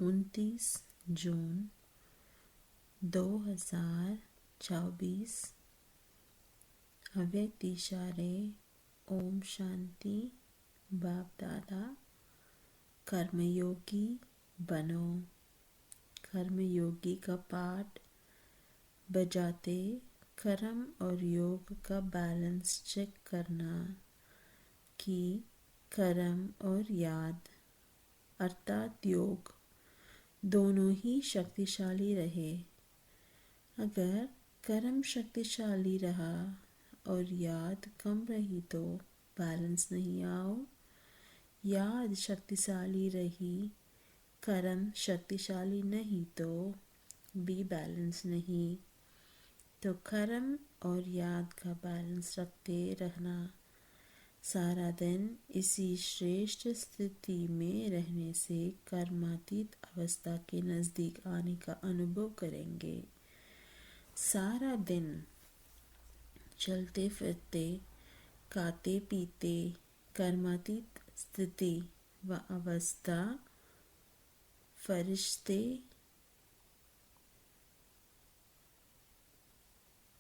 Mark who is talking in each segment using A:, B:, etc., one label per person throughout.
A: 29 जून 2024। अव्यक्त इशारे। ओम शांति। बाप दादा। कर्मयोगी बनो। कर्मयोगी का पाठ बजाते कर्म और योग का बैलेंस चेक करना कि कर्म और याद अर्थात योग दोनों ही शक्तिशाली रहे। अगर कर्म शक्तिशाली रहा और याद कम रही तो बैलेंस नहीं आओ। याद शक्तिशाली रही, कर्म शक्तिशाली नहीं तो भी बैलेंस नहीं। तो कर्म और याद का बैलेंस रखते रहना। सारा दिन इसी श्रेष्ठ स्थिति में रहने से कर्मातीत अवस्था के नज़दीक आने का अनुभव करेंगे। सारा दिन चलते फिरते, खाते पीते कर्मातीत स्थिति व अवस्था फरिश्ते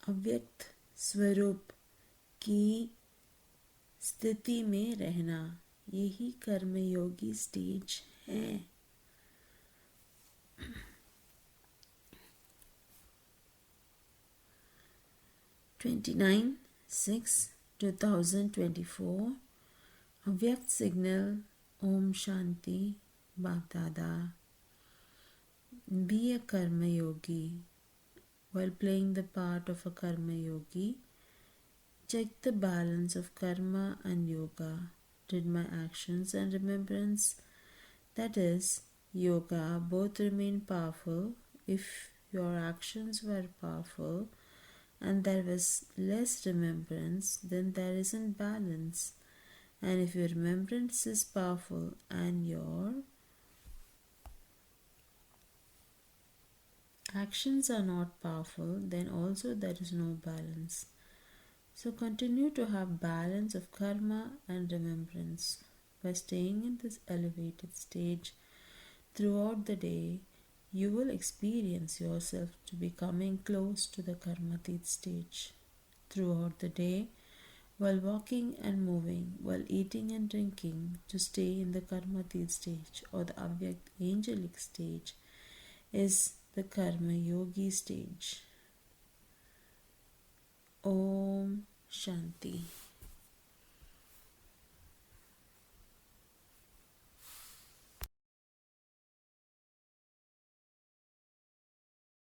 A: अव्यक्त स्वरूप की स्थिति में रहना, यही कर्मयोगी स्टेज है। (29/6/2024) अव्यक्त सिग्नल। ओम शांति। बाप दादा। Be a karma yogi. While playing the part of a karma yogi, check the balance of karma and yoga. Did my actions and remembrance, that is, yoga, both remain powerful? If your actions were powerful and there was less remembrance, then there isn't balance. And if your remembrance is powerful and your actions are not powerful, then also there is no balance. So continue to have balance of karma and remembrance. By staying in this elevated stage throughout the day, you will experience yourself to be coming close to the karmatit stage. Throughout the day, while walking and moving, while eating and drinking, to stay in the karmatit stage or the avyakt angelic stage is the karma yogi stage. Om Shanti.